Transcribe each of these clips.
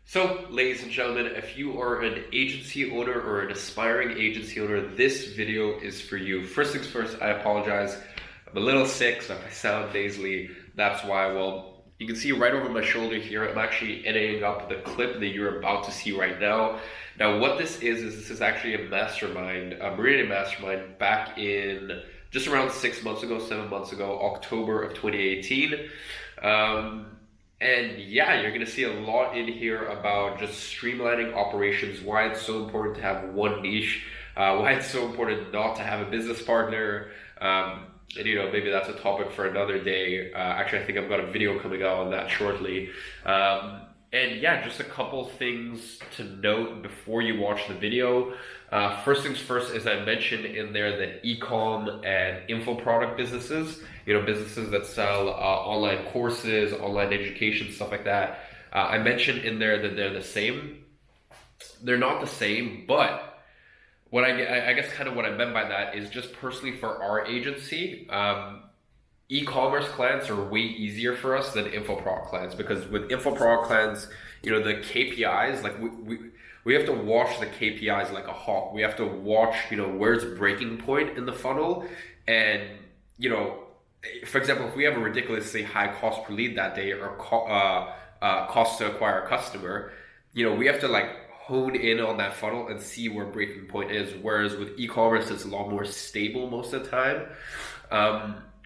So, ladies and gentlemen, if you are an agency owner or an aspiring agency owner, this video is for you. First things first, I apologize. I'm a little sick, so if I sound nasally, that's why. Well, you can see right over my shoulder here, I'm actually editing up the clip that you're about to see right now. Now, what this is actually a mastermind, a Meridian mastermind back in just around 6 months ago, 7 months ago, October of 2018. And yeah, you're going to see a lot in here about just streamlining operations, why it's so important to have one niche, why it's so important not to have a business partner. And maybe that's a topic for another day. Actually, I think I've got a video coming out on that shortly. And yeah, just a couple things to note before you watch the video. First things first, as I mentioned in there, that e-com and info product businesses, businesses that sell online courses, online education, stuff like that. I mentioned in there that they're the same. They're not the same, but what I guess kind of what I meant by that is just personally for our agency, e-commerce clients are way easier for us than info product clients, because with info product clients, the KPIs, like we have to watch the KPIs like a hawk. We have to watch, where's breaking point in the funnel. And, for example, if we have a ridiculously high cost per lead that day or cost to acquire a customer, we have to hone in on that funnel and see where breaking point is. Whereas with e-commerce, it's a lot more stable most of the time.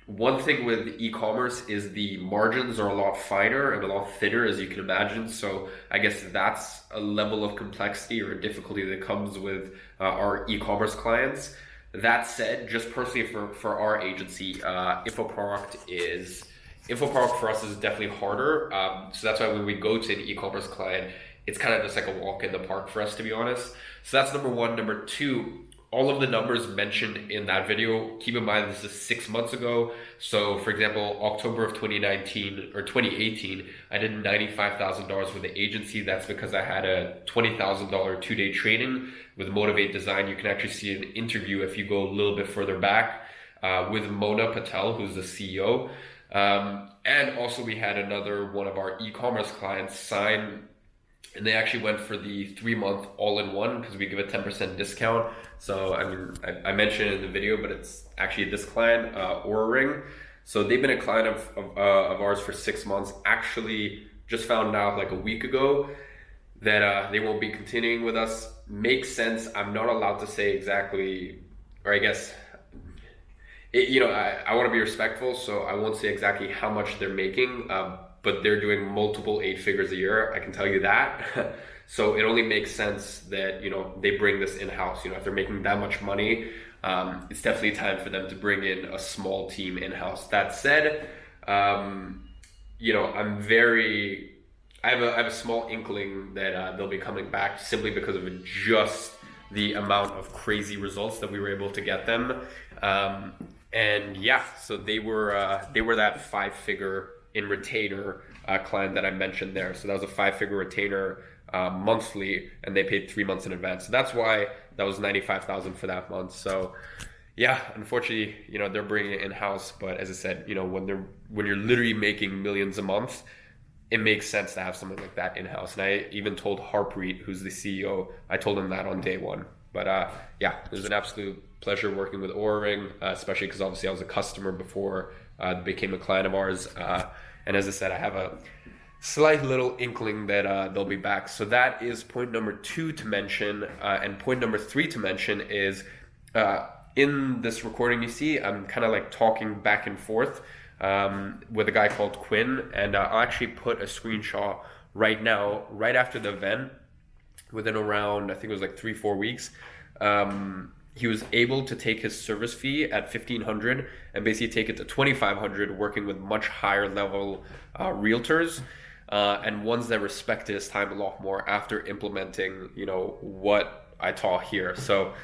One thing with e-commerce is the margins are a lot finer and a lot thinner, as you can imagine. So I guess that's a level of complexity or difficulty that comes with our e-commerce clients. That said, just personally for our agency, info product for us is definitely harder. So that's why when we go to an e-commerce client, it's kind of just like a walk in the park for us, to be honest. So that's number one. Number two, all of the numbers mentioned in that video, keep in mind this is 6 months ago. So for example, October of 2019 or 2018, I did $95,000 with the agency. That's because I had a $20,000 2-day training with Motivate Design. You can actually see an interview if you go a little bit further back with Mona Patel, who's the CEO. And also we had another one of our e-commerce clients sign, and they actually went for the 3-month all-in-one because we give a 10% discount. So I mentioned it in the video, but it's actually this client, Aura Ring. So they've been a client of ours for 6 months. Actually, just found out like a week ago that they won't be continuing with us. Makes sense. I'm not allowed to say exactly, or I guess, I want to be respectful, so I won't say exactly how much they're making. But they're doing multiple 8 figures a year, I can tell you that. So it only makes sense that, they bring this in-house. If they're making that much money, it's definitely time for them to bring in a small team in-house. That said, I have a small inkling that they'll be coming back simply because of just the amount of crazy results that we were able to get them. And yeah, so they were that 5-figure in retainer client that I mentioned there. So that was a 5-figure retainer monthly, and they paid 3 months in advance. So that's why that was $95,000 for that month. So yeah, unfortunately, they're bringing it in-house. But as I said, when you're literally making millions a month, it makes sense to have something like that in-house. And I even told Harpreet, who's the CEO, I told him that on day one. But yeah, it was an absolute pleasure working with Aura Ring, especially because obviously I was a customer before they became a client of ours. And as I said, I have a slight little inkling that they'll be back. So that is point number 2 to mention. And point number 3 to mention is in this recording you see, I'm kind of talking back and forth with a guy called Quinn. And I'll actually put a screenshot right now, right after the event, within around, I think it was 3-4 weeks. He was able to take his service fee at $1,500 and basically take it to $2,500, working with much higher level realtors and ones that respected his time a lot more after implementing, what I taught here. So,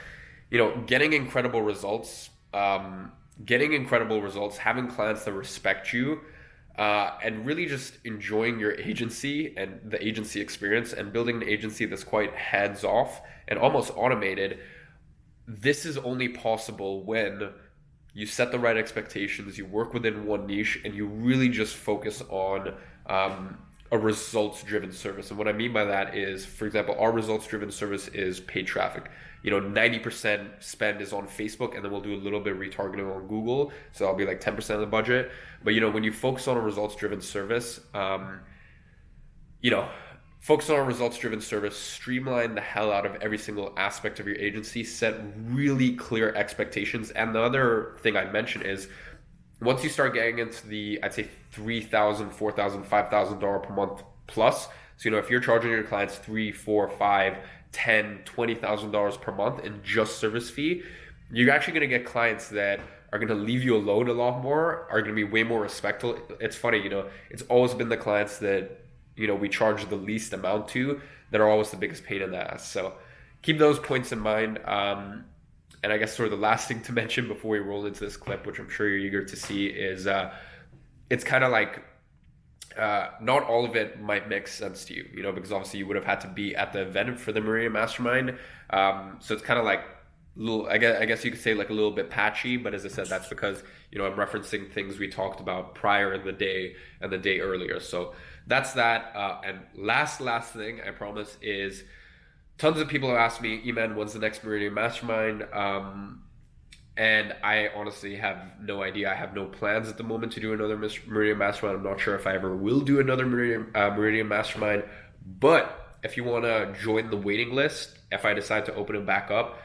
getting incredible results, having clients that respect you, and really just enjoying your agency and the agency experience and building an agency that's quite hands off and almost automated. This is only possible when you set the right expectations, you work within one niche, and you really just focus on a results driven service. And what I mean by that is, for example, our results driven service is paid traffic. 90% spend is on Facebook, and then we'll do a little bit of retargeting on Google. So that'll be like 10% of the budget. But when you focus on a results driven service, focus on a results driven service, streamline the hell out of every single aspect of your agency, set really clear expectations. And the other thing I mentioned is, once you start getting into the, I'd say $3,000, $4,000, $5,000 per month plus, so if you're charging your clients $3,000, $4,000, $5,000, $10,000, $20,000 per month in just service fee, you're actually going to get clients that are going to leave you alone a lot more, are going to be way more respectful. It's funny, it's always been the clients that we charge the least amount to that are always the biggest pain in the ass. So keep those points in mind. And I guess sort of the last thing to mention before we roll into this clip, which I'm sure you're eager to see, is it's kind of like not all of it might make sense to you, because obviously you would have had to be at the event for the Meridian Mastermind. So it's kind of like I guess you could say like a little bit patchy, but as I said, that's because I'm referencing things we talked about prior in the day and the day earlier. So that's that. And last thing I promise is, tons of people have asked me, Iman, when's the next Meridian Mastermind? And I honestly have no idea. I have no plans at the moment to do another Meridian Mastermind. I'm not sure if I ever will do another Meridian Mastermind. But if you want to join the waiting list, if I decide to open it back up,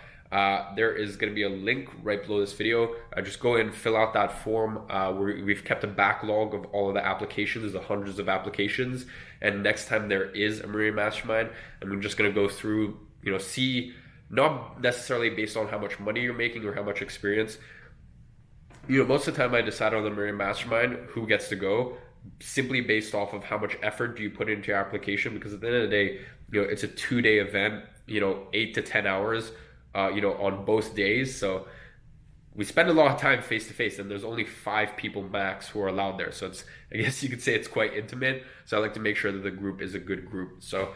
there is going to be a link right below this video. Just go in, fill out that form. We've kept a backlog of all of the applications, the hundreds of applications. And next time there is a Meridian Mastermind, I'm just going to go through, see, not necessarily based on how much money you're making or how much experience. Most of the time I decide on the Meridian Mastermind who gets to go simply based off of how much effort do you put into your application. Because at the end of the day, it's a 2-day event, 8 to 10 hours. On both days. So we spend a lot of time face to face, and there's only 5 people max who are allowed there. So I guess you could say it's quite intimate. So I like to make sure that the group is a good group. So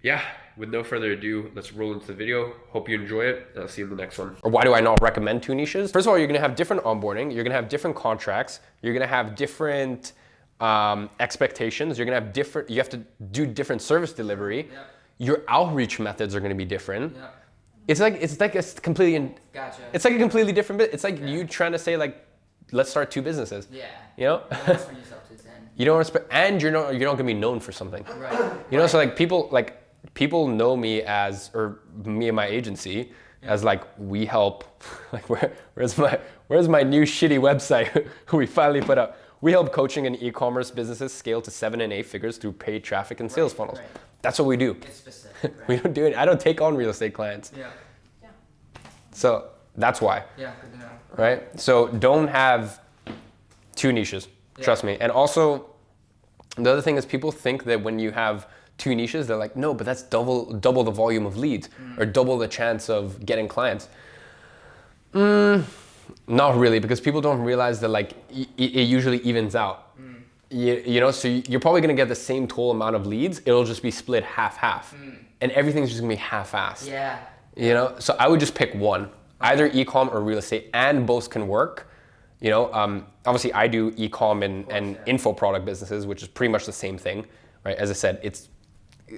yeah, with no further ado, let's roll into the video. Hope you enjoy it, and I'll see you in the next one. Or why do I not recommend 2 niches? First of all, you're gonna have different onboarding. You're gonna have different contracts. You're gonna have different expectations. You're gonna have you have to do different service delivery. Yeah. Your outreach methods are gonna be different. Yeah. It's like a completely. Gotcha. It's like a completely different bit. It's like you trying to say like, let's start 2 businesses. Yeah. You don't respect yourself to 10. You don't respect, and you're not gonna be known for something. Right. So like people know me as, or me and my agency as like, we help. Like where's my new shitty website we finally put up? We help coaching and e-commerce businesses scale to 7 and 8 figures through paid traffic and sales funnels. Right. That's what we do. It's specific, right? We don't do it. I don't take on real estate clients. Yeah. So that's why. Yeah, good to know. Right? So don't have 2 niches. Yeah. Trust me. And also, the other thing is, people think that when you have 2 niches, they're like, no, but that's double the volume of leads or double the chance of getting clients. Not really, because people don't realize that like it usually evens out. So you're probably gonna get the same total amount of leads. It'll just be split half, and everything's just gonna be half-assed. Yeah. So I would just pick one, either e-com or real estate, and both can work. Obviously I do e-com and info product businesses, which is pretty much the same thing, right? As I said, it's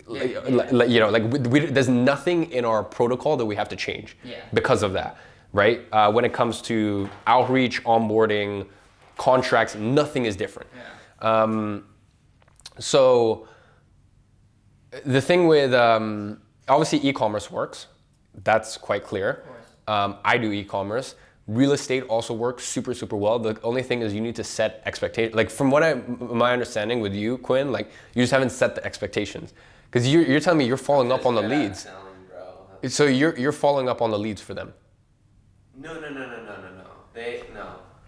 there's nothing in our protocol that we have to change because of that, right? When it comes to outreach, onboarding, contracts, nothing is different. So the thing with obviously e-commerce works, that's quite clear. I do e-commerce. Real estate also works super well. The only thing is you need to set expectations. Like from my understanding with you, Quinn, like you just haven't set the expectations, because you're telling me you're following up on the leads. So you're following up on the leads for them. No.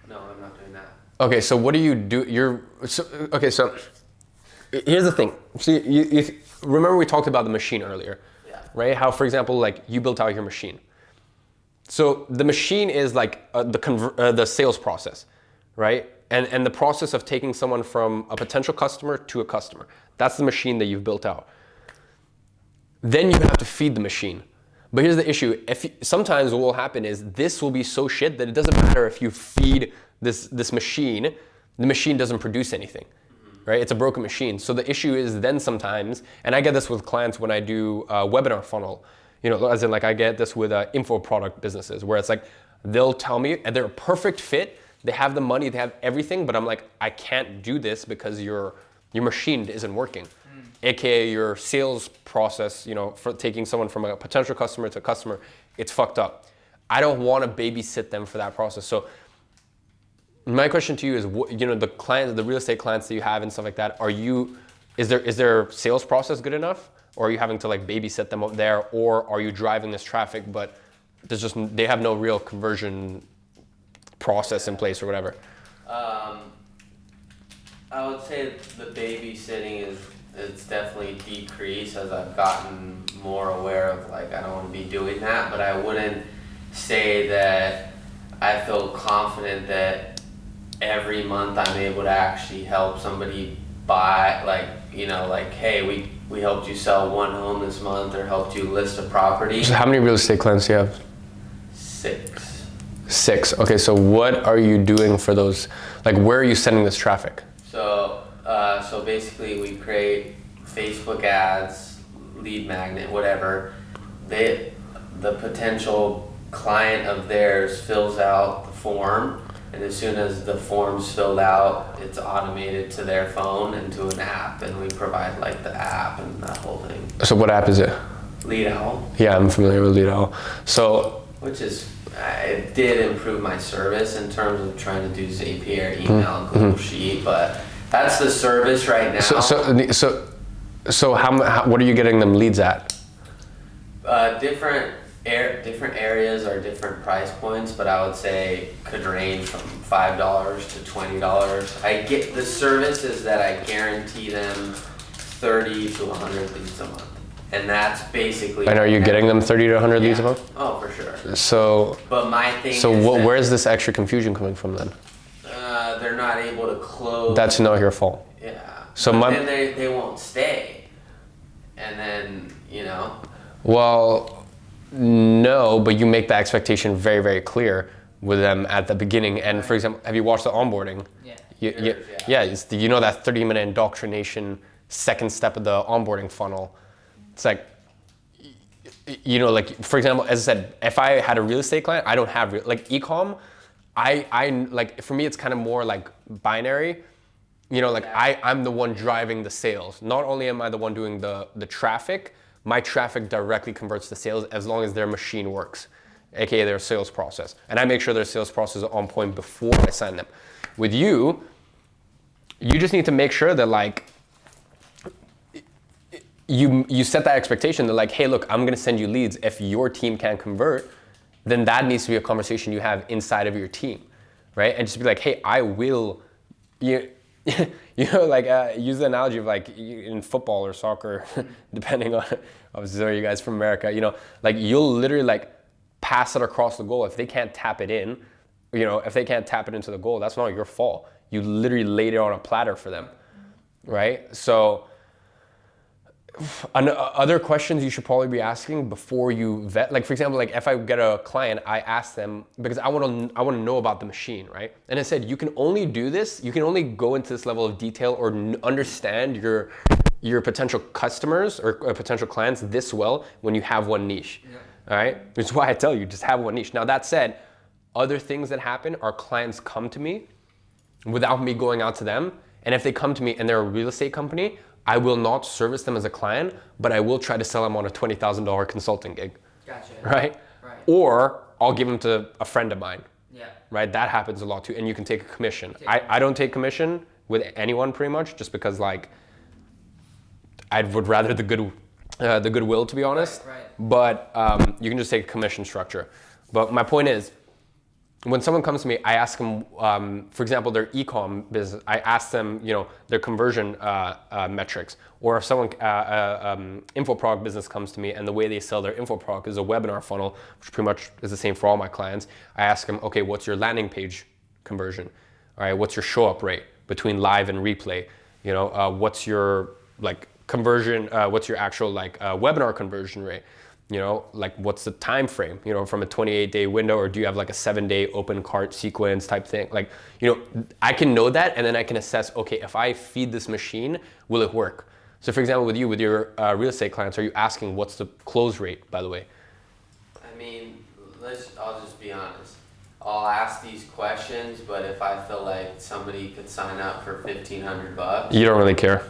No, I'm not doing that. Okay, so what do you do? So here's the thing. See, you remember we talked about the machine earlier, right? How, for example, like you built out your machine. So the machine is like the sales process, right? And the process of taking someone from a potential customer to a customer. That's the machine that you've built out. Then you have to feed the machine. But here's the issue. Sometimes what will happen is this will be so shit that it doesn't matter if you feed this machine, the machine doesn't produce anything. right? It's a broken machine. So the issue is then sometimes, and I get this with clients when I do a webinar funnel, as in like I get this with info product businesses where it's like, they'll tell me, and they're a perfect fit, they have the money, they have everything, but I'm like, I can't do this because your machine isn't working. AKA your sales process, for taking someone from a potential customer to a customer, it's fucked up. I don't want to babysit them for that process. So my question to you is, the clients, the real estate clients that you have and stuff like that, is their sales process good enough? Or are you having to like babysit them up there? Or are you driving this traffic, but they have no real conversion process in place or whatever? I would say the babysitting it's definitely decreased as I've gotten more aware of like I don't want to be doing that, but I wouldn't say that I feel confident that every month I'm able to actually help somebody buy hey, we helped you sell one home this month or helped you list a property. So how many real estate clients do you have? 6. 6. Okay, so what are you doing for those? Like, where are you sending this traffic? So basically we create Facebook ads, lead magnet, whatever. The potential client of theirs fills out the form, and as soon as the form's filled out, it's automated to their phone and to an app, and we provide like the app and that whole thing. So what app is it? Lead Owl. Yeah, I'm familiar with Lead Owl. So It did improve my service in terms of trying to do Zapier, email, and Google Sheet, but that's the service right now. So what are you getting them leads at? Different areas are different price points, but I would say could range from $5 to $20. I get the services that I guarantee them 30 to 100 leads a month. And that's basically. And are you getting them 30 to 100 leads a month? Oh, for sure. So. But my thing. So where's this extra confusion coming from then? They're not able to close. That's not your fault. Yeah. So then they won't stay, and then Well, no, but you make the expectation very, very clear with them at the beginning. And for example, have you watched the onboarding? Yeah. It's that 30-minute indoctrination second step of the onboarding funnel. It's like, like for example, as I said, if I had a real estate client, I don't have e-com. I like, for me, it's kind of more like binary. I'm the one driving the sales. Not only am I the one doing the traffic, my traffic directly converts to sales as long as their machine works, aka their sales process. And I make sure their sales process is on point before I sign them. With you just need to make sure that you set that expectation that hey, look, I'm gonna send you leads. If your team can't convert, then that needs to be a conversation you have inside of your team, right? And just be like, hey, I will, use the analogy of in football or soccer, depending on, obviously, are you guys from America, you'll literally pass it across the goal. If they can't tap it in, if they can't tap it into the goal, that's not your fault. You literally laid it on a platter for them, right? So, other questions you should probably be asking before you vet. For example, if I get a client, I ask them because I want to know about the machine, right? And I said you can only do this. You can only go into this level of detail or understand your potential customers or potential clients this well when you have one niche. Yeah. All right, which is why I tell you just have one niche. Now that said, other things that happen are clients come to me without me going out to them, and if they come to me and they're a real estate company, I will not service them as a client, but I will try to sell them on a $20,000 consulting gig. Gotcha. Right? Right. Or I'll give them to a friend of mine. Yeah. Right? That happens a lot too. And you can take a commission. I don't take commission with anyone pretty much just because I would rather the goodwill, to be honest. Right. But you can just take a commission structure. But my point is, when someone comes to me, I ask them, for example, their e-com business, I ask them, their conversion metrics. Or if someone, info product business comes to me and the way they sell their info product is a webinar funnel, which pretty much is the same for all my clients. I ask them, okay, what's your landing page conversion? All right, what's your show up rate between live and replay? What's your conversion, what's your actual webinar conversion rate? you know, like what's the time frame, you know, from a 28-day window, or do you have like a 7-day open cart sequence type thing? Like, you know, I can know that, and then I can assess, okay, if I feed this machine, will it work? So for example, with you, with your real estate clients, are you asking what's the close rate, by the way? I mean, I'll just be honest. I'll ask these questions, but if I feel like somebody could sign up for $1,500, You don't really care.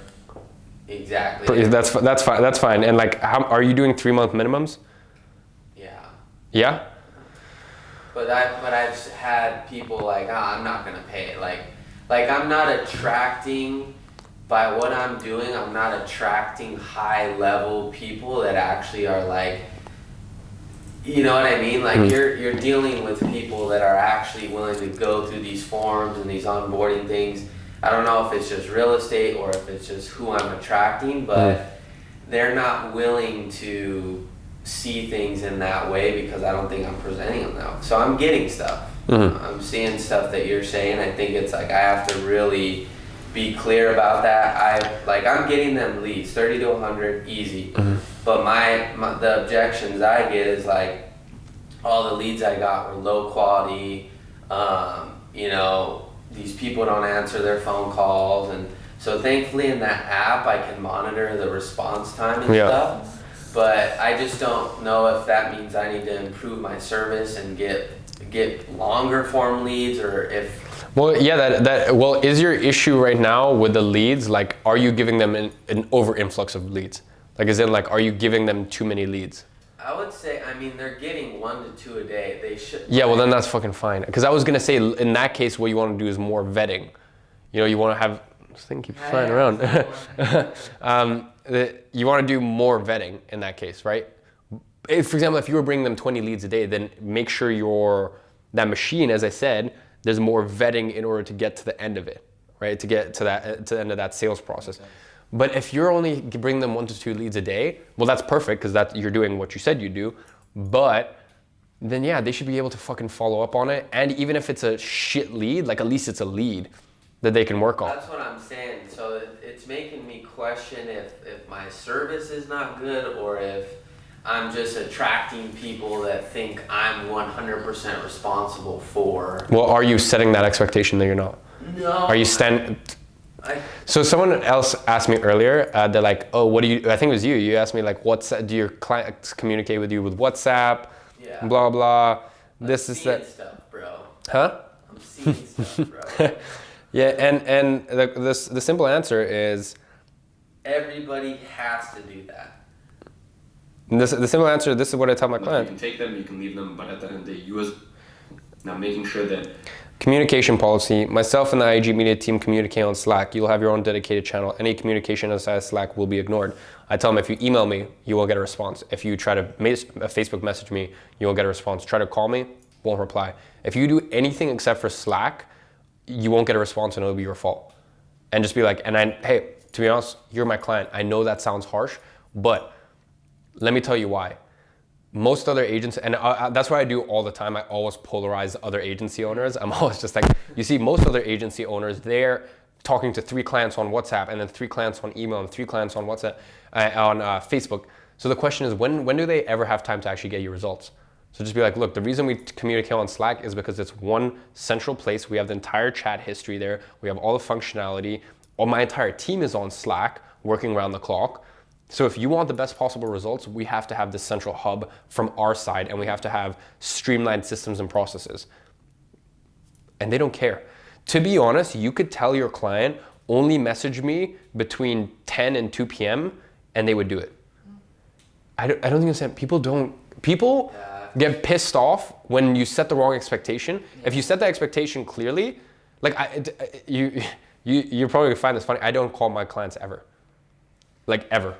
exactly. That's fine. That's fine. And like, how are you doing 3-month minimums? Yeah. Yeah. But I've had people like, I'm not gonna pay it. Like I'm not attracting, by what I'm doing, I'm not attracting high level people that actually are like, you know what I mean? Like you're dealing with people that are actually willing to go through these forms and these onboarding things. I don't know if it's just real estate or if it's just who I'm attracting, but they're not willing to see things in that way because I don't think I'm presenting them now. So I'm getting stuff. I'm seeing stuff that you're saying. I think it's like I have to really be clear about that. I'm getting them leads, 30 to 100, easy. But the objections I get is like all the leads I got were low quality. You know, these people don't answer their phone calls, and so thankfully in that app I can monitor the response time and stuff. But I just don't know if that means I need to improve my service and get longer form leads, or if. Well, yeah, well, is your issue right now with the leads, like, are you giving them an over influx of leads? Like, is it like, are you giving them too many leads? I would say, I mean, they're getting 1 to 2 a day. They should. Yeah, well, then that's fucking fine. Because I was gonna say, in that case, what you want to do is more vetting. You know, you want to have this thing keeps flying around. You want to do more vetting in that case, right? If, for example, if you were bringing them 20 leads a day, then make sure that machine, as I said, there's more vetting in order to get to the end of it, right? To get to the end of that sales process. Okay. But if you're only bringing them 1 to 2 leads a day, well, that's perfect because you're doing what you said you do. But then yeah, they should be able to fucking follow up on it. And even if it's a shit lead, like at least it's a lead that they can work on. That's what I'm saying. So it's making me question if my service is not good, or if I'm just attracting people that think I'm 100% responsible for. Well, are you setting that expectation that you're not? No. Are you So someone else asked me earlier, they're like, oh, what do you, I think it was you. You asked me like, do your clients communicate with you with WhatsApp? Yeah. Blah, blah. This is that stuff, bro. Huh? I'm seeing stuff, bro. Yeah, and the simple answer is everybody has to do that. The simple answer, this is what I tell my Look, client. you can take them, you can leave them, but at the end of the day, you as now making sure that Communication policy. Myself and the IG media team communicate on Slack. You'll have your own dedicated channel. Any communication outside of Slack will be ignored. I tell them if you email me, you won't get a response. If you try to Facebook message me, you won't get a response. Try to call me, won't reply. If you do anything except for Slack, you won't get a response and it'll be your fault. And just be like, hey, to be honest, you're my client. I know that sounds harsh, but let me tell you why. Most other agents, and that's what I do all the time. I always polarize other agency owners. I'm always just like, you see, most other agency owners, they're talking to 3 clients on WhatsApp, and then 3 clients on email, and 3 clients on WhatsApp, on Facebook. So the question is, when do they ever have time to actually get you results? So just be like, look, the reason we communicate on Slack is because it's one central place. We have the entire chat history there. We have all the functionality. All my entire team is on Slack, working around the clock. So if you want the best possible results, we have to have this central hub from our side, and we have to have streamlined systems and processes. And they don't care. To be honest, you could tell your client, only message me between 10 and 2 p.m. and they would do it. I don't think understand. People get pissed off when you set the wrong expectation. If you set the expectation clearly, like you're probably gonna find this funny. I don't call my clients ever. Like ever.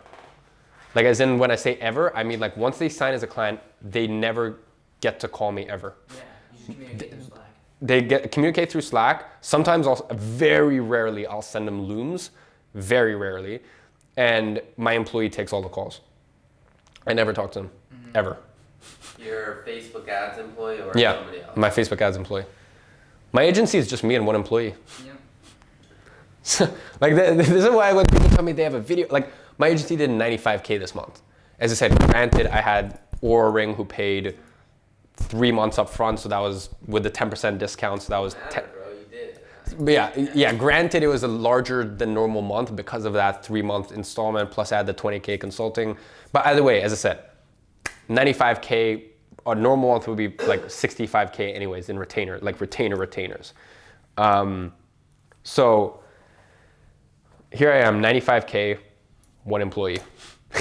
Like as in when I say ever, I mean like once they sign as a client, they never get to call me ever. Yeah, you should communicate through Slack. They communicate through Slack. Sometimes very rarely I'll send them Looms, very rarely. And my employee takes all the calls. I never talk to them, ever. Your Facebook ads employee or Yeah, somebody else? my Facebook ads employee. My agency is just me and one employee. Yeah. So, like this is why when people tell me they have a video, like my agency did 95K this month. As I said, granted, I had Ring who paid 3 months up front, so that was with the 10% discount, so that was Bro, you did it. but yeah, granted it was a larger than normal month because of that 3-month installment, plus I had the 20K consulting. But either way, as I said, 95K, a normal month would be like 65K anyways in retainer, like retainers. So here I am, 95K, one employee.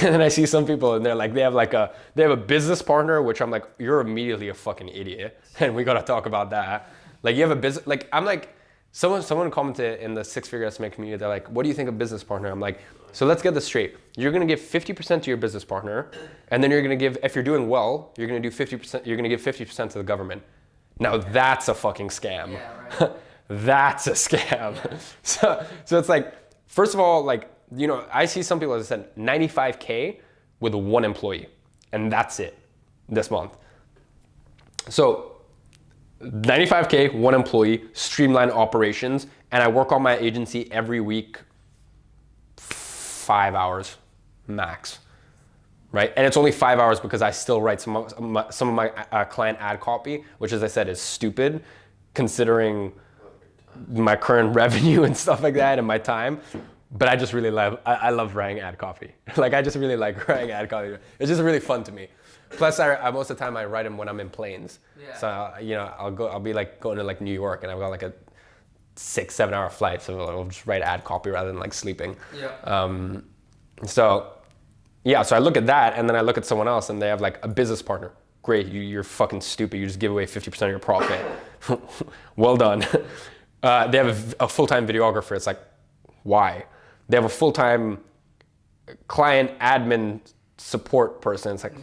And then I see some people and they're like, they have a business partner, which I'm like, you're immediately a fucking idiot. And we gotta talk about that. Like you have a business, like I'm like, someone commented in the 6-figure SMA community, they're like, what do you think of business partner? I'm like, so let's get this straight. You're gonna give 50% to your business partner, and then you're gonna give, if you're doing well, you're gonna do 50%, you're gonna give 50% to the government. Now that's a fucking scam. Yeah, right. That's a scam. So it's like, first of all, like, you know, I see some people, as I said, 95K with one employee, and that's it this month. So 95K, one employee, streamline operations, and I work on my agency every week, 5 hours max, right? And it's only 5 hours because I still write some of my client ad copy, which, as I said, is stupid considering my current revenue and stuff like that and my time. But I just really love, I love writing ad copy. Like I just really like writing ad copy. It's just really fun to me. Plus, I most of the time I write them when I'm in planes. Yeah. So you know, I'll be like going to like New York, and I've got like a 6-7 hour flight, so I'll just write ad copy rather than like sleeping. Yeah. So I look at that, and then I look at someone else, and they have like a business partner. Great, you're fucking stupid. You just give away 50% of your profit. Well done. They have a full-time videographer. It's like, why? They have a full-time client admin support person. It's like,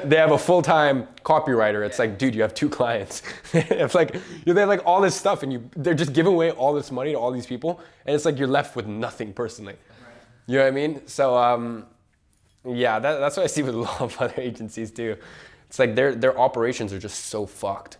they have a full-time copywriter. It's like, dude, you have 2 clients. It's like, they have like all this stuff, and they're just giving away all this money to all these people, and it's like you're left with nothing personally. Right. You know what I mean? So yeah, that's what I see with a lot of other agencies too. It's like their operations are just so fucked.